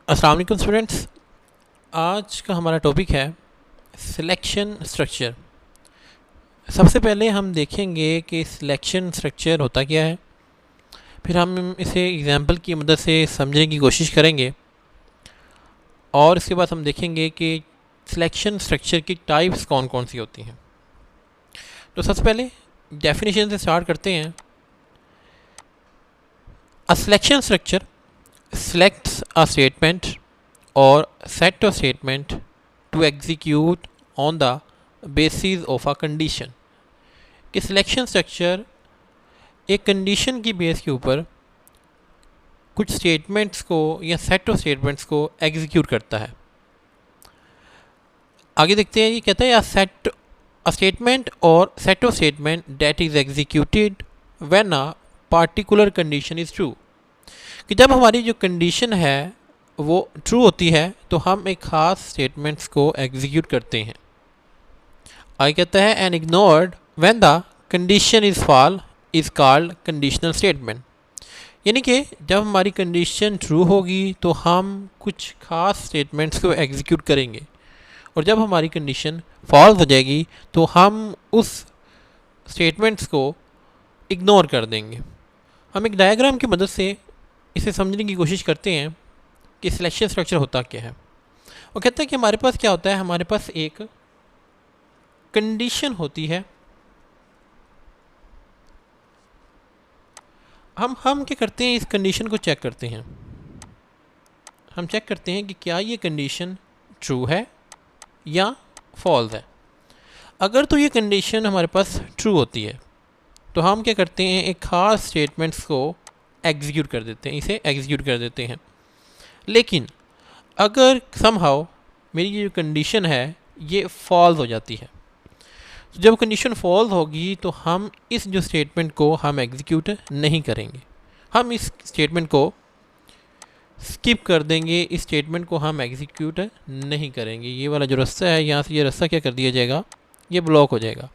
अस्सलाम वालेकुम स्टूडेंट्स। आज का हमारा टॉपिक है सिलेक्शन स्ट्रक्चर। सबसे पहले हम देखेंगे कि सिलेक्शन स्ट्रक्चर होता क्या है, फिर हम इसे एग्जाम्पल की मदद से समझने की कोशिश करेंगे और इसके बाद हम देखेंगे कि सिलेक्शन स्ट्रक्चर की टाइप्स कौन कौन सी होती हैं। तो सबसे पहले डेफिनेशन से स्टार्ट करते हैं। A selection structure selects a statement or set of statement to execute on the basis of a condition। कि सिलेक्शन स्ट्रक्चर एक कंडीशन की बेस के ऊपर कुछ स्टेटमेंट्स को या सेट ऑफ स्टेटमेंट्स को एग्जीक्यूट करता है। आगे देखते हैं, ये कहता है set a statement or set of statement that is executed when a particular condition is true. कि जब हमारी जो कंडीशन है वो ट्रू होती है तो हम एक ख़ास स्टेटमेंट्स को एग्जीक्यूट करते हैं। आगे कहता है and ignored when the condition is fall is called conditional statement. यानी कि जब हमारी कंडीशन ट्रू होगी तो हम कुछ ख़ास स्टेटमेंट्स को एग्जीक्यूट करेंगे और जब हमारी कंडीशन फॉल्स हो जाएगी तो हम उस स्टेटमेंट्स को इग्नोर कर देंगे। हम एक डायग्राम की मदद से इसे समझने की कोशिश करते हैं कि सिलेक्शन स्ट्रक्चर होता क्या है। वो कहता है कि हमारे पास क्या होता है, हमारे पास एक कंडीशन होती है। हम क्या करते हैं, इस कंडीशन को चेक करते हैं। हम चेक करते हैं कि क्या ये कंडीशन ट्रू है या फॉल्स है। अगर तो ये कंडीशन हमारे पास ट्रू होती है तो हम क्या करते हैं, एक ख़ास स्टेटमेंट्स को एग्जीक्यूट कर देते हैं, इसे एग्जीक्यूट कर देते हैं। लेकिन अगर समहाउ मेरी ये जो कंडीशन है ये फॉल्स हो जाती है, तो जब कंडीशन फॉल्स होगी तो हम इस जो स्टेटमेंट को हम एग्जीक्यूट नहीं करेंगे, हम इस स्टेटमेंट को स्किप कर देंगे, इस स्टेटमेंट को हम एग्जीक्यूट नहीं करेंगे। ये वाला जो रास्ता है, यहाँ से ये रास्ता क्या कर दिया जाएगा, ये ब्लॉक हो जाएगा।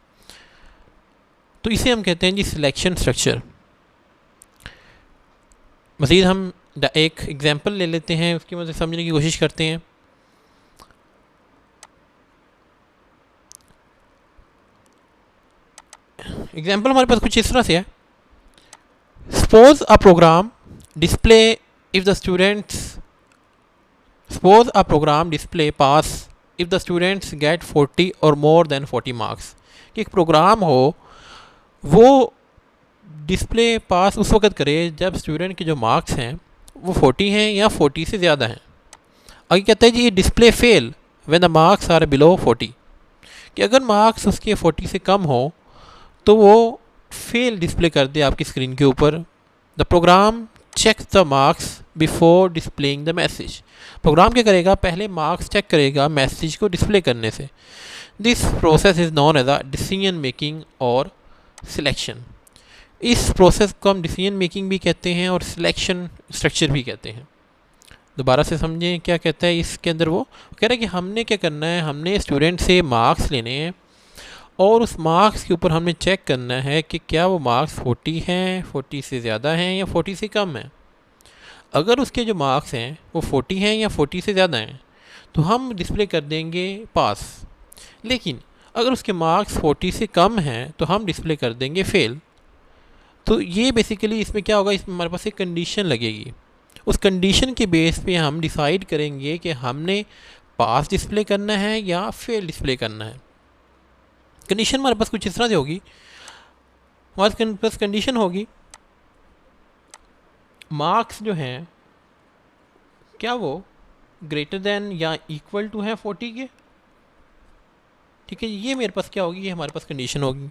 तो इसे हम कहते हैं जी सिलेक्शन स्ट्रक्चर। मज़ीद हम एक एग्जांपल ले लेते हैं, उसकी मदद से समझने की कोशिश करते हैं। एग्जांपल हमारे पास कुछ इस तरह से है। Suppose a program display if the students suppose a program display pass if the students get 40 or more than 40 marks. कि एक प्रोग्राम हो वो डिस्प्ले पास उस वक्त करे जब स्टूडेंट के जो मार्क्स हैं वो 40 हैं या 40 से ज़्यादा हैं। आगे कहता है जी ये display fail when the marks are below 40। कि अगर मार्क्स उसके 40 से कम हो तो वो फेल डिस्प्ले कर दे आपकी स्क्रीन के ऊपर। The program check the marks before displaying the message. Program क्या करेगा, पहले मार्क्स चेक करेगा मैसेज को डिस्प्ले करने से। This process is known as a decision making or selection. इस प्रोसेस को हम डिसीजन मेकिंग भी कहते हैं और सिलेक्शन स्ट्रक्चर भी कहते हैं। दोबारा से समझें क्या कहता है इसके अंदर। वो कह रहा है कि हमने क्या करना है, हमने स्टूडेंट से मार्क्स लेने हैं और उस मार्क्स के ऊपर हमने चेक करना है कि क्या वो मार्क्स 40 हैं, 40 से ज़्यादा हैं या 40 से कम हैं। अगर उसके जो मार्क्स हैं वो 40 हैं या 40 से ज़्यादा हैं तो हम डिस्प्ले कर देंगे पास। लेकिन अगर उसके मार्क्स 40 से कम हैं तो हम डिस्प्ले कर देंगे फेल। तो ये बेसिकली इसमें क्या होगा, इसमें हमारे पास एक कंडीशन लगेगी। उस कंडीशन के बेस पे हम डिसाइड करेंगे कि हमने पास डिस्प्ले करना है या फेल डिस्प्ले करना है। कंडीशन हमारे पास कुछ इस तरह से होगी। हमारे पास कंडीशन होगी मार्क्स जो हैं क्या वो ग्रेटर देन या इक्वल टू हैं 40 के। ठीक है, ये मेरे पास क्या होगी, ये हमारे पास कंडीशन होगी।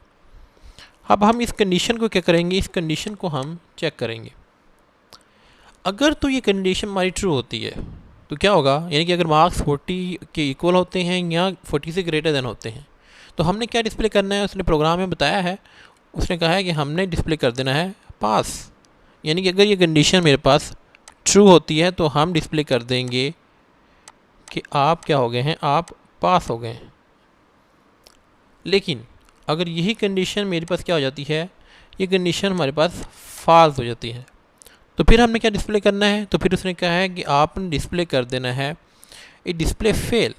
अब हम इस कंडीशन को क्या करेंगे, इस कंडीशन को हम चेक करेंगे। अगर तो ये कंडीशन हमारी ट्रू होती है तो क्या होगा, यानी कि अगर मार्क्स 40 के इक्वल होते हैं या 40 से ग्रेटर देन होते हैं तो हमने क्या डिस्प्ले करना है, उसने प्रोग्राम में बताया है, उसने कहा है कि हमने डिस्प्ले कर देना है पास। यानी कि अगर ये कंडीशन मेरे पास ट्रू होती है तो हम डिस्प्ले कर देंगे कि आप क्या हो गए हैं, आप पास हो गए हैं। लेकिन अगर यही कंडीशन मेरे पास क्या हो जाती है, ये कंडीशन हमारे पास फॉल्स हो जाती है, तो फिर हमने क्या डिस्प्ले करना है, तो फिर उसने कहा है कि आपने डिस्प्ले कर देना है ए डिस्प्ले फेल,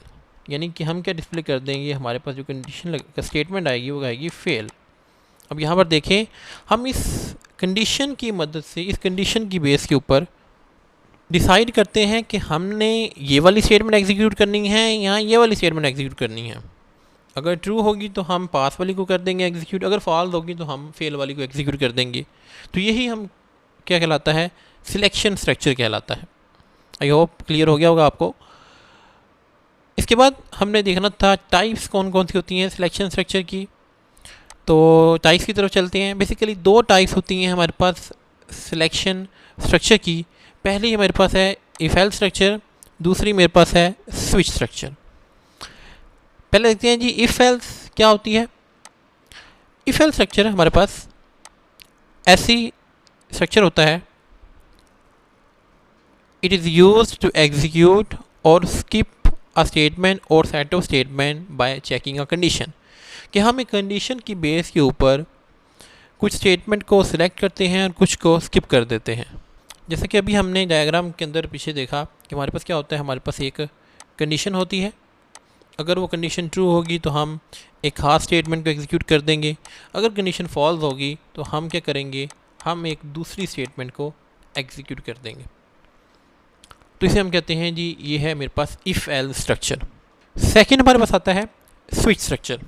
यानी कि हम क्या डिस्प्ले कर देंगे, हमारे पास जो कंडीशन का स्टेटमेंट आएगी वो आएगी फेल। अब यहाँ पर देखें, हम इस कंडीशन की मदद से, इस कंडीशन की बेस के ऊपर डिसाइड करते हैं कि हमने ये वाली स्टेटमेंट एग्जीक्यूट करनी है या ये वाली स्टेटमेंट एग्जीक्यूट करनी है। अगर ट्रू होगी तो हम पास वाली को कर देंगे एग्जीक्यूट, अगर फॉल्स होगी तो हम फेल वाली को एग्जीक्यूट कर देंगे। तो यही हम क्या कहलाता है, सिलेक्शन स्ट्रक्चर कहलाता है। आई होप क्लियर हो गया होगा आपको। इसके बाद हमने देखना था टाइप्स कौन कौन सी होती हैं सिलेक्शन स्ट्रक्चर की। तो टाइप्स की तरफ चलते हैं। बेसिकली दो टाइप्स होती हैं हमारे पास सिलेक्शन स्ट्रक्चर की। पहली हमारे पास है इफ एल्स स्ट्रक्चर, दूसरी मेरे पास है स्विच स्ट्रक्चर। पहले देखते हैं जी इफ एल्स क्या होती है। इफ एल्स स्ट्रक्चर हमारे पास ऐसी स्ट्रक्चर होता है, it is used to execute or skip a statement or set of statement by checking a condition, कि हम एक कंडीशन की बेस के ऊपर कुछ स्टेटमेंट को सिलेक्ट करते हैं और कुछ को स्किप कर देते हैं। जैसे कि अभी हमने डायग्राम के अंदर पीछे देखा कि हमारे पास क्या होता है, हमारे पास एक कंडीशन होती है। अगर वो कंडीशन ट्रू होगी तो हम एक खास स्टेटमेंट को एग्जीक्यूट कर देंगे, अगर कंडीशन फॉल्स होगी तो हम क्या करेंगे, हम एक दूसरी स्टेटमेंट को एग्जीक्यूट कर देंगे। तो इसे हम कहते हैं जी ये है मेरे पास इफ़ एल्स स्ट्रक्चर। सेकेंड हमारे पास आता है स्विच स्ट्रक्चर।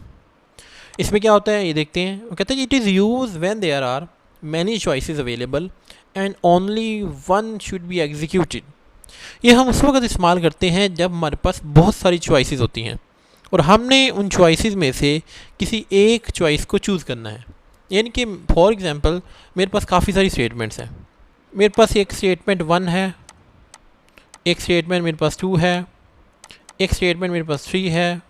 इसमें क्या होता है ये देखते हैं। वो कहते हैं it is use when there are many choices available and only one should be executed. ये हम उस वक्त इस्तेमाल करते हैं जब हमारे पास बहुत सारी चॉइसेस होती हैं और हमने उन चॉइसेस में से किसी एक चॉइस को चूज़ करना है। यानी कि फॉर एग्जांपल मेरे पास काफ़ी सारी स्टेटमेंट्स हैं। मेरे पास एक स्टेटमेंट 1 है, एक स्टेटमेंट मेरे पास 2 है, एक स्टेटमेंट मेरे पास 3 है,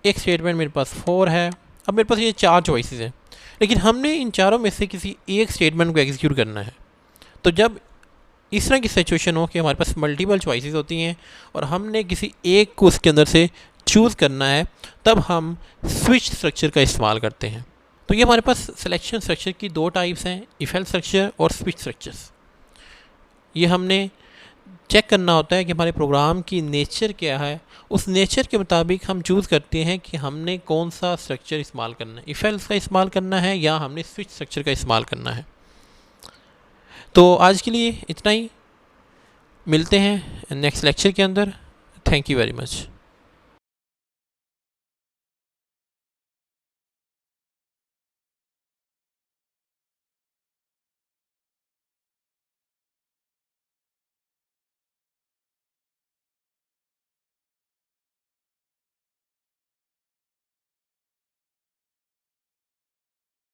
एक स्टेटमेंट मेरे पास 4 है। अब मेरे पास ये 4 चॉइसेस हैं, लेकिन हमने इन चारों में से किसी एक स्टेटमेंट को एग्जीक्यूट करना है। तो जब इस तरह की सिचुएशन हो कि हमारे पास मल्टीपल चॉइसेस होती हैं और हमने किसी एक को उसके अंदर से चूज़ करना है, तब हम स्विच स्ट्रक्चर का इस्तेमाल करते हैं। तो ये हमारे पास सिलेक्शन स्ट्रक्चर की दो टाइप्स हैं, इफ एल्स स्ट्रक्चर और स्विच स्ट्रक्चर्स। ये हमने चेक करना होता है कि हमारे प्रोग्राम की नेचर क्या है, उस नेचर के मुताबिक हम चूज़ करते हैं कि हमने कौन सा स्ट्रक्चर इस्तेमाल करना है, इफ एल्स का इस्तेमाल करना है या हमने स्विच स्ट्रक्चर का इस्तेमाल करना है। तो आज के लिए इतना ही, मिलते हैं नेक्स्ट लेक्चर के अंदर। Thank you very much.